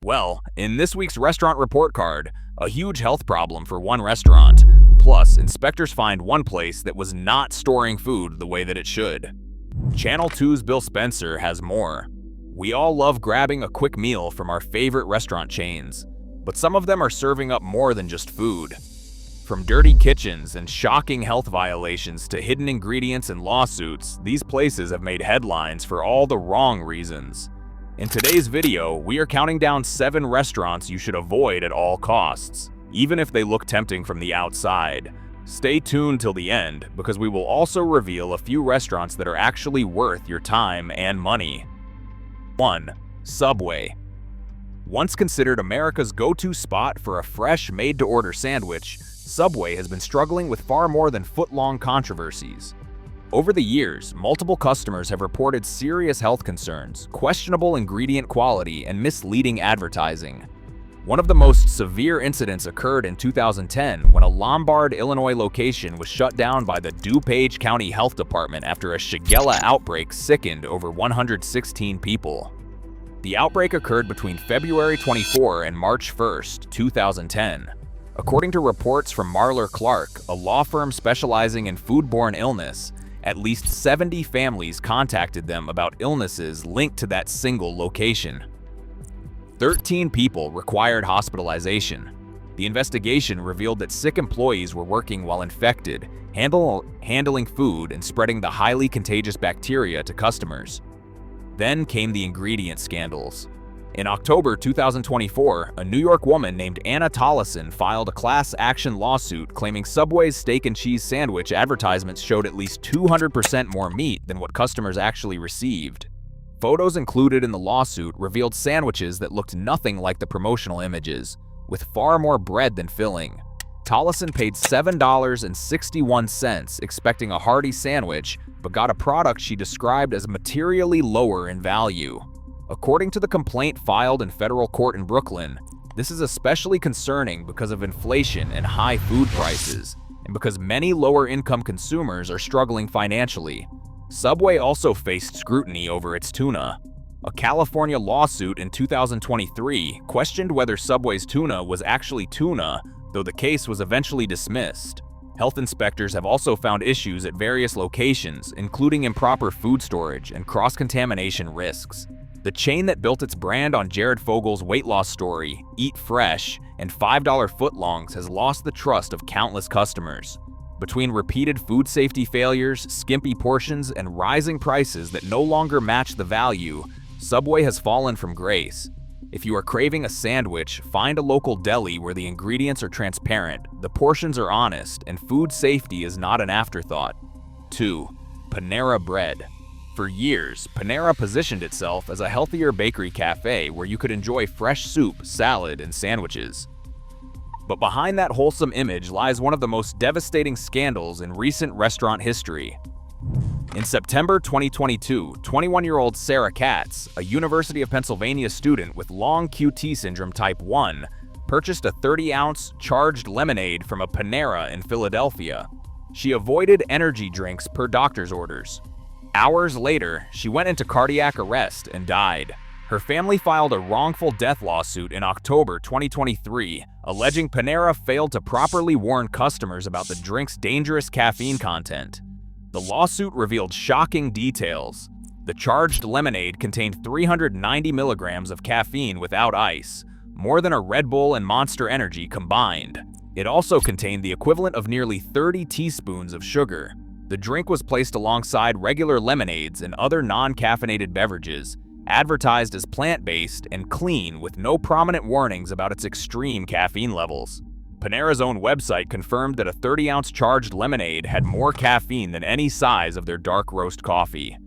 Well, in this week's restaurant report card, a huge health problem for one restaurant. Plus, inspectors find one place that was not storing food the way that it should. Channel 2's Bill Spencer has more. We all love grabbing a quick meal from our favorite restaurant chains, but some of them are serving up more than just food. From dirty kitchens and shocking health violations to hidden ingredients and lawsuits, these places have made headlines for all the wrong reasons. In today's video, we are counting down 7 restaurants you should avoid at all costs, even if they look tempting from the outside. Stay tuned till the end, because we will also reveal a few restaurants that are actually worth your time and money. 1. Subway. Once considered America's go-to spot for a fresh, made-to-order sandwich, Subway has been struggling with far more than foot-long controversies. Over the years, multiple customers have reported serious health concerns, questionable ingredient quality, and misleading advertising. One of the most severe incidents occurred in 2010 when a Lombard, Illinois location was shut down by the DuPage County Health Department after a Shigella outbreak sickened over 116 people. The outbreak occurred between February 24 and March 1, 2010. According to reports from Marler Clark, a law firm specializing in foodborne illness, at least 70 families contacted them about illnesses linked to that single location. 13 people required hospitalization. The investigation revealed that sick employees were working while infected, handling food and spreading the highly contagious bacteria to customers. Then came the ingredient scandals. In October 2024, a New York woman named Anna Tollison filed a class action lawsuit claiming Subway's steak and cheese sandwich advertisements showed at least 200% more meat than what customers actually received. Photos included in the lawsuit revealed sandwiches that looked nothing like the promotional images, with far more bread than filling. Tollison paid $7.61 expecting a hearty sandwich, but got a product she described as materially lower in value. According to the complaint filed in federal court in Brooklyn, this is especially concerning because of inflation and high food prices, and because many lower-income consumers are struggling financially. Subway also faced scrutiny over its tuna. A California lawsuit in 2023 questioned whether Subway's tuna was actually tuna, though the case was eventually dismissed. Health inspectors have also found issues at various locations, including improper food storage and cross-contamination risks. The chain that built its brand on Jared Fogel's weight loss story, Eat Fresh, and $5 footlongs has lost the trust of countless customers. Between repeated food safety failures, skimpy portions, and rising prices that no longer match the value, Subway has fallen from grace. If you are craving a sandwich, find a local deli where the ingredients are transparent, the portions are honest, and food safety is not an afterthought. 2. Panera Bread. For years, Panera positioned itself as a healthier bakery cafe where you could enjoy fresh soup, salad, and sandwiches. But behind that wholesome image lies one of the most devastating scandals in recent restaurant history. In September 2022, 21-year-old Sarah Katz, a University of Pennsylvania student with long QT syndrome type 1, purchased a 30-ounce charged lemonade from a Panera in Philadelphia. She avoided energy drinks per doctor's orders. Hours later, she went into cardiac arrest and died. Her family filed a wrongful death lawsuit in October 2023, alleging Panera failed to properly warn customers about the drink's dangerous caffeine content. The lawsuit revealed shocking details. The charged lemonade contained 390 milligrams of caffeine without ice, more than a Red Bull and Monster Energy combined. It also contained the equivalent of nearly 30 teaspoons of sugar. The drink was placed alongside regular lemonades and other non-caffeinated beverages, advertised as plant-based and clean with no prominent warnings about its extreme caffeine levels. Panera's own website confirmed that a 30-ounce charged lemonade had more caffeine than any size of their dark roast coffee.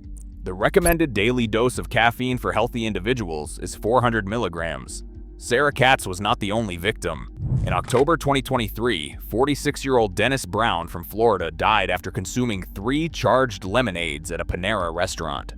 The recommended daily dose of caffeine for healthy individuals is 400 milligrams. Sarah Katz was not the only victim. In October 2023, 46-year-old Dennis Brown from Florida died after consuming 3 charged lemonades at a Panera restaurant.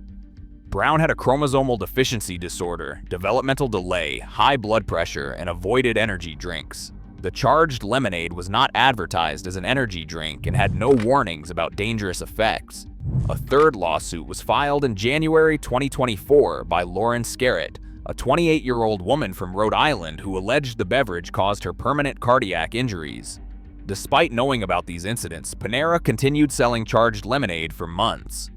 Brown had a chromosomal deficiency disorder, developmental delay, high blood pressure, and avoided energy drinks. The charged lemonade was not advertised as an energy drink and had no warnings about dangerous effects. A third lawsuit was filed in January 2024 by Lauren Scarrett, a 28-year-old woman from Rhode Island who alleged the beverage caused her permanent cardiac injuries. Despite knowing about these incidents, Panera continued selling charged lemonade for months.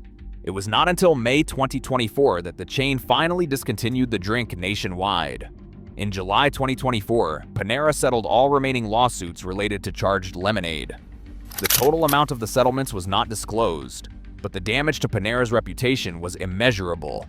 It was not until May 2024 that the chain finally discontinued the drink nationwide. In July 2024, Panera settled all remaining lawsuits related to charged lemonade. The total amount of the settlements was not disclosed, but the damage to Panera's reputation was immeasurable.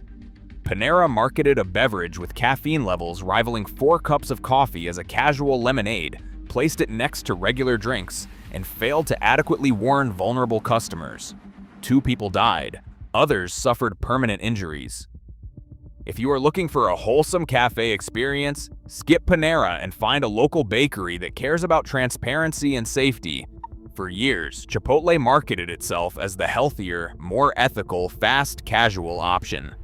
Panera marketed a beverage with caffeine levels rivaling 4 cups of coffee as a casual lemonade, placed it next to regular drinks, and failed to adequately warn vulnerable customers. 2 people died. Others suffered permanent injuries. If you are looking for a wholesome cafe experience, skip Panera and find a local bakery that cares about transparency and safety. For years, Chipotle marketed itself as the healthier, more ethical, fast casual option.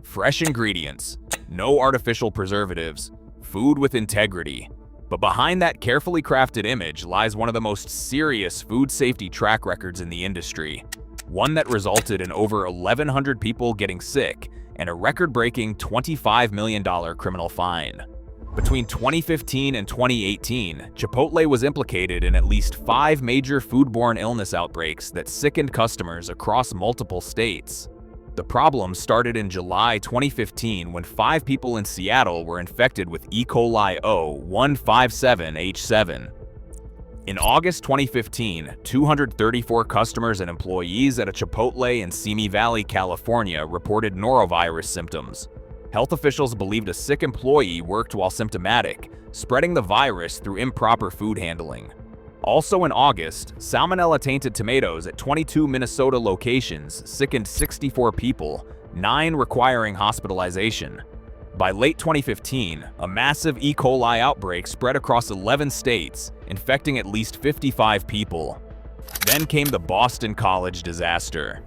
Fresh ingredients, no artificial preservatives, food with integrity. But behind that carefully crafted image lies one of the most serious food safety track records in the industry. One that resulted in over 1,100 people getting sick and a record-breaking $25 million criminal fine. Between 2015 and 2018, Chipotle was implicated in at least 5 major foodborne illness outbreaks that sickened customers across multiple states. The problem started in July 2015 when 5 people in Seattle were infected with E. coli O157H7. In August 2015, 234 customers and employees at a Chipotle in Simi Valley, California reported norovirus symptoms. Health officials believed a sick employee worked while symptomatic, spreading the virus through improper food handling. Also in August, salmonella-tainted tomatoes at 22 Minnesota locations sickened 64 people, 9 requiring hospitalization. By late 2015, a massive E. coli outbreak spread across 11 states, infecting at least 55 people. Then came the Boston College disaster.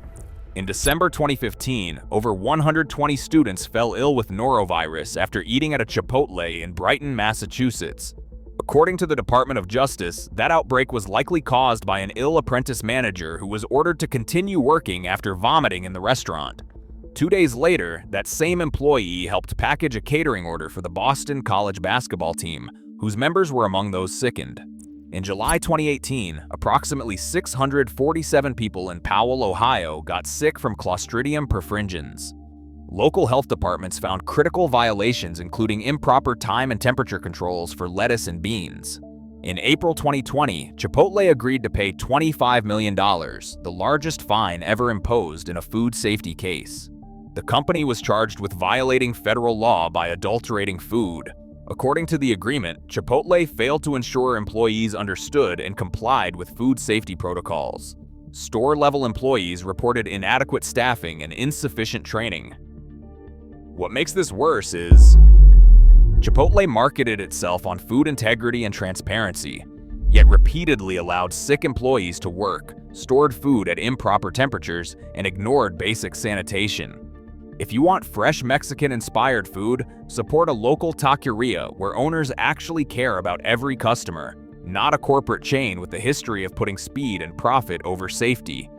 In December 2015, over 120 students fell ill with norovirus after eating at a Chipotle in Brighton, Massachusetts. According to the Department of Justice, that outbreak was likely caused by an ill apprentice manager who was ordered to continue working after vomiting in the restaurant. 2 days later, that same employee helped package a catering order for the Boston College basketball team, whose members were among those sickened. In July 2018, approximately 647 people in Powell, Ohio got sick from Clostridium perfringens. Local health departments found critical violations including improper time and temperature controls for lettuce and beans. In April 2020, Chipotle agreed to pay $25 million, the largest fine ever imposed in a food safety case. The company was charged with violating federal law by adulterating food. According to the agreement, Chipotle failed to ensure employees understood and complied with food safety protocols. Store-level employees reported inadequate staffing and insufficient training. What makes this worse is Chipotle marketed itself on food integrity and transparency, yet repeatedly allowed sick employees to work, stored food at improper temperatures, and ignored basic sanitation. If you want fresh Mexican-inspired food, support a local taqueria where owners actually care about every customer, not a corporate chain with a history of putting speed and profit over safety.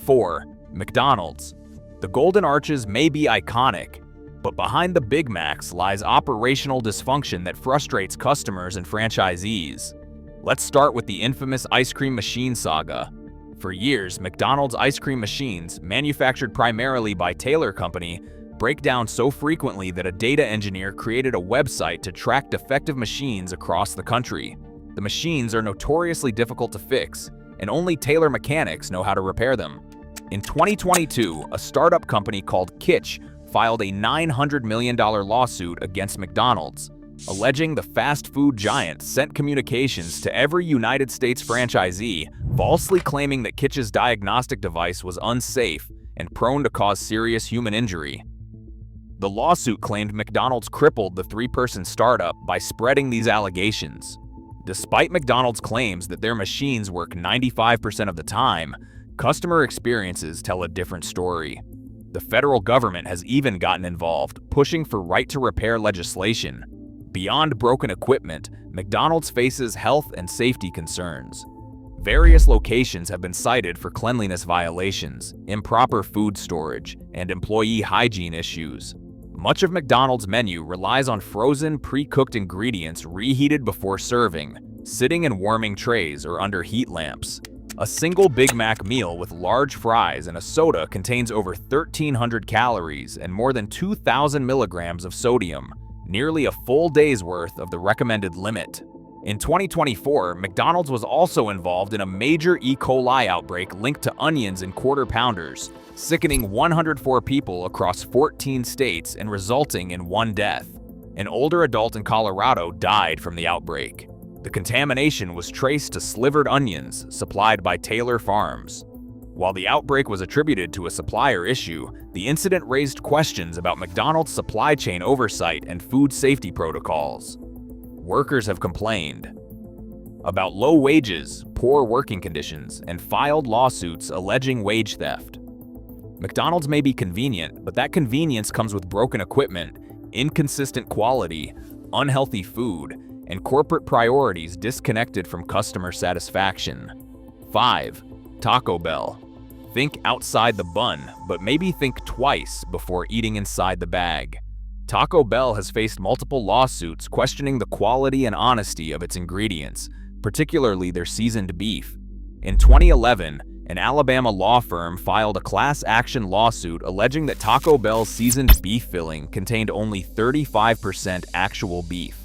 4. McDonald's. The Golden Arches may be iconic, but behind the Big Macs lies operational dysfunction that frustrates customers and franchisees. Let's start with the infamous ice cream machine saga. For years, McDonald's ice cream machines, manufactured primarily by Taylor Company, break down so frequently that a data engineer created a website to track defective machines across the country. The machines are notoriously difficult to fix, and only Taylor mechanics know how to repair them. In 2022, a startup company called Kitch filed a $900 million lawsuit against McDonald's, alleging the fast food giant sent communications to every United States franchisee, falsely claiming that Kitch's diagnostic device was unsafe and prone to cause serious human injury. The lawsuit claimed McDonald's crippled the 3-person startup by spreading these allegations. Despite McDonald's claims that their machines work 95% of the time, customer experiences tell a different story. The federal government has even gotten involved, pushing for right-to-repair legislation. Beyond broken equipment, McDonald's faces health and safety concerns. Various locations have been cited for cleanliness violations, improper food storage, and employee hygiene issues. Much of McDonald's menu relies on frozen, pre-cooked ingredients reheated before serving, sitting in warming trays or under heat lamps. A single Big Mac meal with large fries and a soda contains over 1,300 calories and more than 2,000 milligrams of sodium, nearly a full day's worth of the recommended limit. In 2024, McDonald's was also involved in a major E. coli outbreak linked to onions and quarter pounders, sickening 104 people across 14 states and resulting in 1 death. An older adult in Colorado died from the outbreak. The contamination was traced to slivered onions supplied by Taylor Farms. While the outbreak was attributed to a supplier issue, the incident raised questions about McDonald's supply chain oversight and food safety protocols. Workers have complained about low wages, poor working conditions, and filed lawsuits alleging wage theft. McDonald's may be convenient, but that convenience comes with broken equipment, inconsistent quality, unhealthy food, and corporate priorities disconnected from customer satisfaction. 5. Taco Bell. Think outside the bun, but maybe think twice before eating inside the bag. Taco Bell has faced multiple lawsuits questioning the quality and honesty of its ingredients, particularly their seasoned beef. In 2011, an Alabama law firm filed a class action lawsuit alleging that Taco Bell's seasoned beef filling contained only 35% actual beef.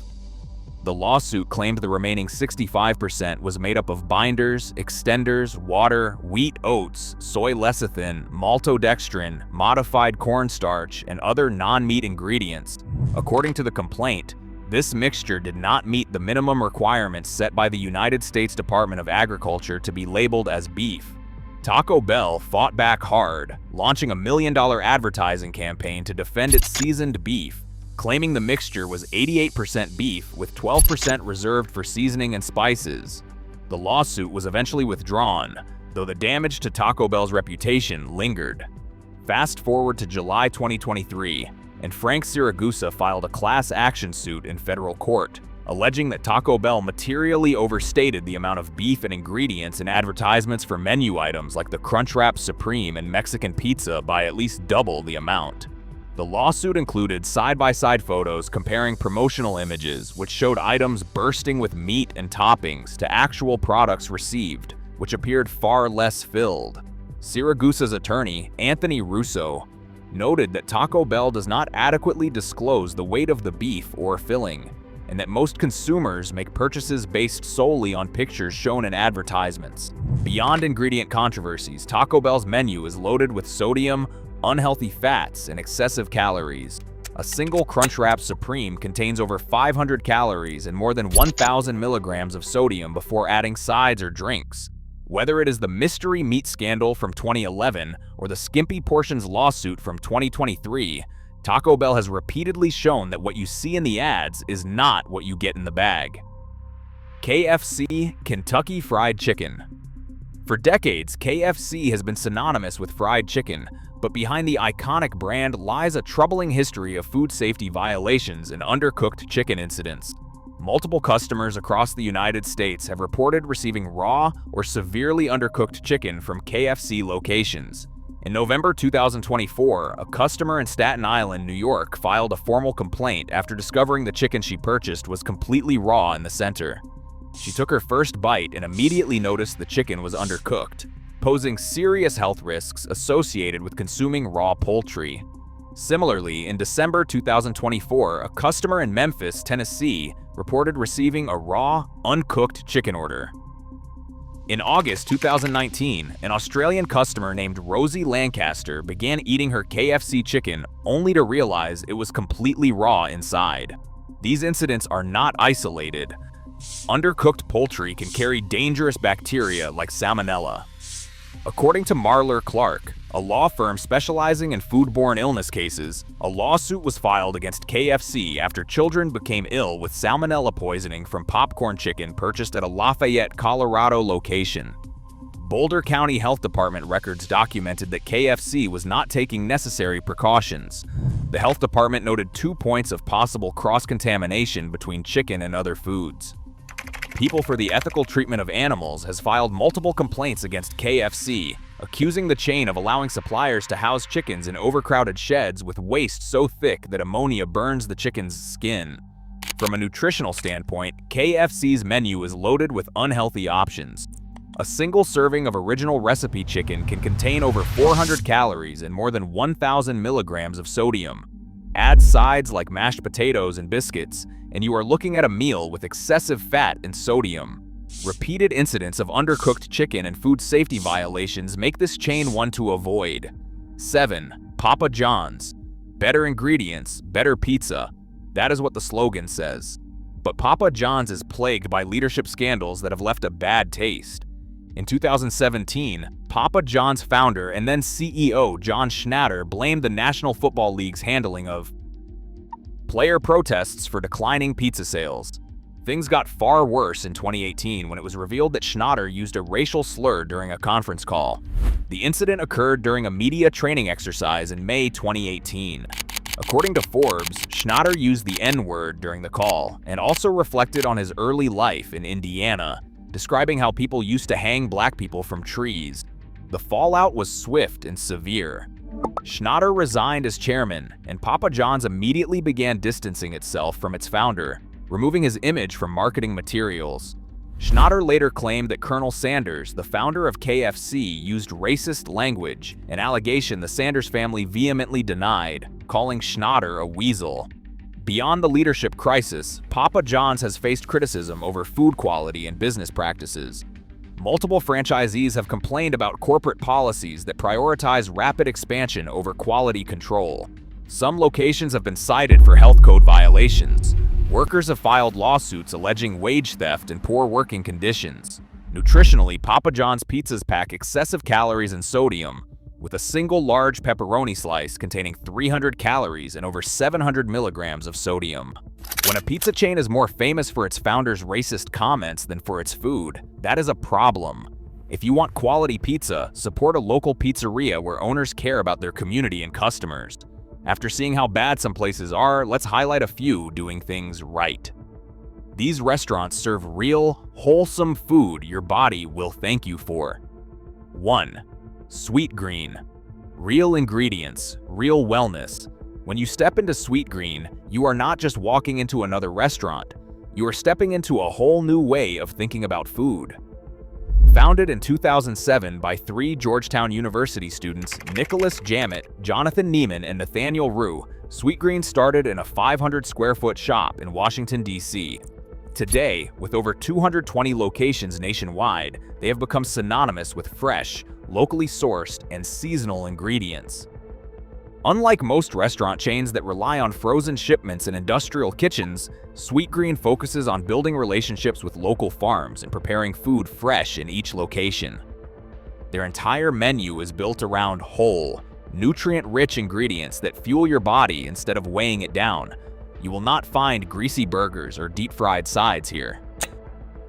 The lawsuit claimed the remaining 65% was made up of binders, extenders, water, wheat oats, soy lecithin, maltodextrin, modified cornstarch, and other non-meat ingredients. According to the complaint, this mixture did not meet the minimum requirements set by the United States Department of Agriculture to be labeled as beef. Taco Bell fought back hard, launching a $1 million advertising campaign to defend its seasoned beef, claiming the mixture was 88% beef with 12% reserved for seasoning and spices. The lawsuit was eventually withdrawn, though the damage to Taco Bell's reputation lingered. Fast forward to July 2023, and Frank Siragusa filed a class action suit in federal court, alleging that Taco Bell materially overstated the amount of beef and ingredients in advertisements for menu items like the Crunchwrap Supreme and Mexican pizza by at least double the amount. The lawsuit included side-by-side photos comparing promotional images, which showed items bursting with meat and toppings, to actual products received, which appeared far less filled. Siragusa's attorney, Anthony Russo, noted that Taco Bell does not adequately disclose the weight of the beef or filling, and that most consumers make purchases based solely on pictures shown in advertisements. Beyond ingredient controversies, Taco Bell's menu is loaded with sodium, unhealthy fats, and excessive calories. A single Crunchwrap Supreme contains over 500 calories and more than 1,000 milligrams of sodium before adding sides or drinks. Whether it is the mystery meat scandal from 2011 or the skimpy portions lawsuit from 2023, Taco Bell has repeatedly shown that what you see in the ads is not what you get in the bag. KFC Kentucky Fried Chicken. For decades, KFC has been synonymous with fried chicken, but behind the iconic brand lies a troubling history of food safety violations and undercooked chicken incidents. Multiple customers across the United States have reported receiving raw or severely undercooked chicken from KFC locations. In November 2024, a customer in Staten Island, New York, filed a formal complaint after discovering the chicken she purchased was completely raw in the center. She took her first bite and immediately noticed the chicken was undercooked, posing serious health risks associated with consuming raw poultry. Similarly, in December 2024, a customer in Memphis, Tennessee, reported receiving a raw, uncooked chicken order. In August 2019, an Australian customer named Rosie Lancaster began eating her KFC chicken only to realize it was completely raw inside. These incidents are not isolated. Undercooked poultry can carry dangerous bacteria like Salmonella. According to Marler Clark, a law firm specializing in foodborne illness cases, a lawsuit was filed against KFC after children became ill with Salmonella poisoning from popcorn chicken purchased at a Lafayette, Colorado location. Boulder County Health Department records documented that KFC was not taking necessary precautions. The health department noted 2 points of possible cross-contamination between chicken and other foods. People for the Ethical Treatment of Animals has filed multiple complaints against KFC, accusing the chain of allowing suppliers to house chickens in overcrowded sheds with waste so thick that ammonia burns the chicken's skin. From a nutritional standpoint, KFC's menu is loaded with unhealthy options. A single serving of original recipe chicken can contain over 400 calories and more than 1,000 milligrams of sodium. Add sides like mashed potatoes and biscuits, and you are looking at a meal with excessive fat and sodium. Repeated incidents of undercooked chicken and food safety violations make this chain one to avoid. 7. Papa John's. Better ingredients, better pizza. That is what the slogan says. But Papa John's is plagued by leadership scandals that have left a bad taste. In 2017, Papa John's founder and then CEO John Schnatter blamed the National Football League's handling of player protests for declining pizza sales. Things got far worse in 2018 when it was revealed that Schnatter used a racial slur during a conference call. The incident occurred during a media training exercise in May 2018. According to Forbes, Schnatter used the N-word during the call and also reflected on his early life in Indiana, describing how people used to hang black people from trees. The fallout was swift and severe. Schnatter resigned as chairman, and Papa John's immediately began distancing itself from its founder, removing his image from marketing materials. Schnatter later claimed that Colonel Sanders, the founder of KFC, used racist language, an allegation the Sanders family vehemently denied, calling Schnatter a weasel. Beyond the leadership crisis, Papa John's has faced criticism over food quality and business practices. Multiple franchisees have complained about corporate policies that prioritize rapid expansion over quality control. Some locations have been cited for health code violations. Workers have filed lawsuits alleging wage theft and poor working conditions. Nutritionally, Papa John's pizzas pack excessive calories and sodium, with a single large pepperoni slice containing 300 calories and over 700 milligrams of sodium. When a pizza chain is more famous for its founder's racist comments than for its food, that is a problem. If you want quality pizza, support a local pizzeria where owners care about their community and customers. After seeing how bad some places are, let's highlight a few doing things right. These restaurants serve real, wholesome food your body will thank you for. 1. Sweetgreen. Real ingredients, real wellness. When you step into Sweetgreen, you are not just walking into another restaurant. You are stepping into a whole new way of thinking about food. Founded in 2007 by 3 Georgetown University students, Nicholas Jammet, Jonathan Neiman, and Nathaniel Rue, Sweetgreen started in a 500-square-foot shop in Washington, D.C. Today, with over 220 locations nationwide, they have become synonymous with fresh, locally sourced, and seasonal ingredients. Unlike most restaurant chains that rely on frozen shipments and industrial kitchens, Sweetgreen focuses on building relationships with local farms and preparing food fresh in each location. Their entire menu is built around whole, nutrient-rich ingredients that fuel your body instead of weighing it down. You will not find greasy burgers or deep-fried sides here.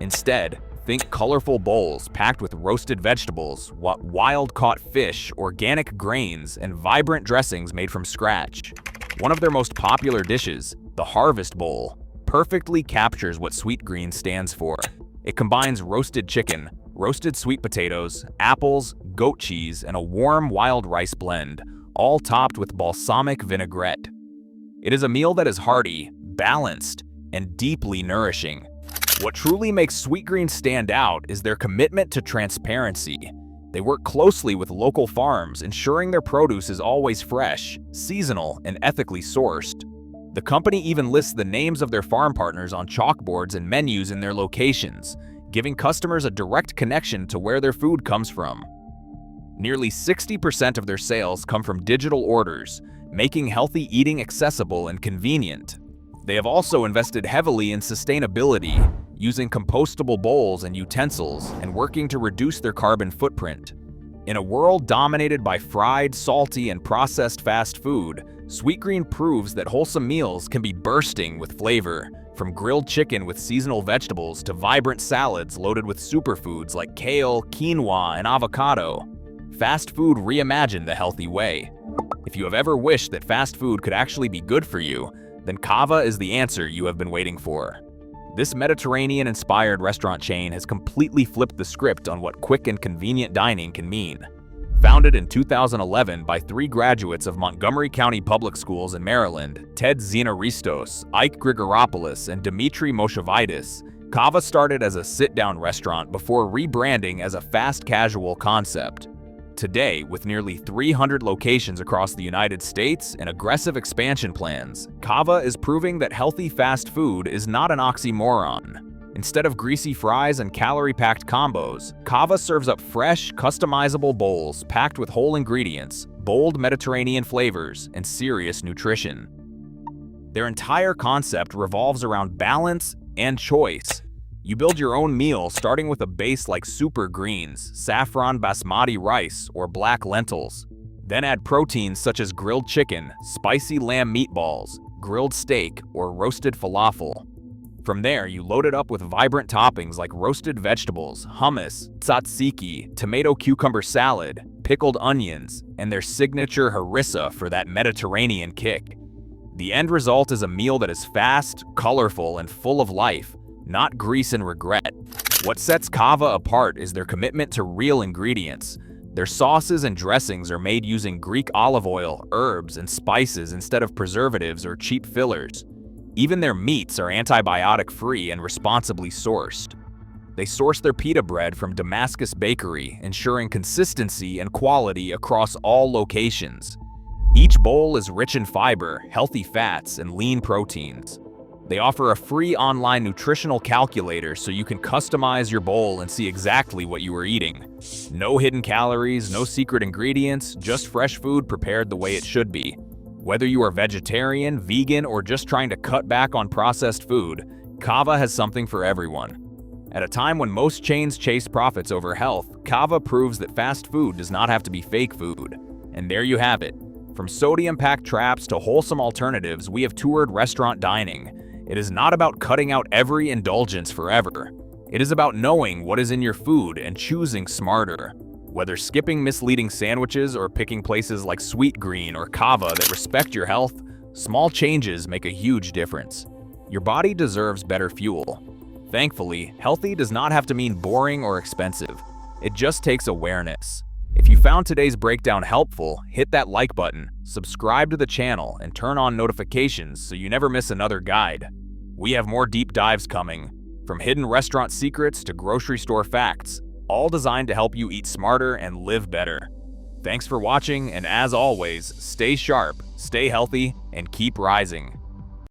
Instead, think colorful bowls packed with roasted vegetables, wild-caught fish, organic grains, and vibrant dressings made from scratch. One of their most popular dishes, the Harvest Bowl, perfectly captures what Sweetgreen stands for. It combines roasted chicken, roasted sweet potatoes, apples, goat cheese, and a warm wild rice blend, all topped with balsamic vinaigrette. It is a meal that is hearty, balanced, and deeply nourishing. What truly makes Sweetgreen stand out is their commitment to transparency. They work closely with local farms, ensuring their produce is always fresh, seasonal, and ethically sourced. The company even lists the names of their farm partners on chalkboards and menus in their locations, giving customers a direct connection to where their food comes from. Nearly 60% of their sales come from digital orders, making healthy eating accessible and convenient. They have also invested heavily in sustainability, using compostable bowls and utensils and working to reduce their carbon footprint. In a world dominated by fried, salty, and processed fast food, Sweetgreen proves that wholesome meals can be bursting with flavor, from grilled chicken with seasonal vegetables to vibrant salads loaded with superfoods like kale, quinoa, and avocado. Fast food reimagined the healthy way. If you have ever wished that fast food could actually be good for you, then Cava is the answer you have been waiting for. This Mediterranean-inspired restaurant chain has completely flipped the script on what quick and convenient dining can mean. Founded in 2011 by 3 graduates of Montgomery County Public Schools in Maryland, Ted Xenaristos, Ike Grigoropoulos, and Dimitri Moshevitis, Cava started as a sit-down restaurant before rebranding as a fast casual concept. Today, with nearly 300 locations across the United States and aggressive expansion plans, Cava is proving that healthy fast food is not an oxymoron. Instead of greasy fries and calorie-packed combos, Cava serves up fresh, customizable bowls packed with whole ingredients, bold Mediterranean flavors, and serious nutrition. Their entire concept revolves around balance and choice. You build your own meal starting with a base like super greens, saffron basmati rice, or black lentils. Then add proteins such as grilled chicken, spicy lamb meatballs, grilled steak, or roasted falafel. From there, you load it up with vibrant toppings like roasted vegetables, hummus, tzatziki, tomato cucumber salad, pickled onions, and their signature harissa for that Mediterranean kick. The end result is a meal that is fast, colorful, and full of life, not grease and regret. What sets Cava apart is their commitment to real ingredients. Their sauces and dressings are made using Greek olive oil, herbs, and spices instead of preservatives or cheap fillers. Even their meats are antibiotic-free and responsibly sourced. They source their pita bread from Damascus Bakery, ensuring consistency and quality across all locations. Each bowl is rich in fiber, healthy fats, and lean proteins. They offer a free online nutritional calculator so you can customize your bowl and see exactly what you are eating. No hidden calories, no secret ingredients, just fresh food prepared the way it should be. Whether you are vegetarian, vegan, or just trying to cut back on processed food, Cava has something for everyone. At a time when most chains chase profits over health, Cava proves that fast food does not have to be fake food. And there you have it. From sodium-packed traps to wholesome alternatives, we have toured restaurant dining. It is not about cutting out every indulgence forever. It is about knowing what is in your food and choosing smarter. Whether skipping misleading sandwiches or picking places like Sweetgreen or Cava that respect your health, small changes make a huge difference. Your body deserves better fuel. Thankfully, healthy does not have to mean boring or expensive. It just takes awareness. If you found today's breakdown helpful, hit that like button, subscribe to the channel, and turn on notifications so you never miss another guide. We have more deep dives coming, from hidden restaurant secrets to grocery store facts, all designed to help you eat smarter and live better. Thanks for watching, and as always, stay sharp, stay healthy, and keep rising.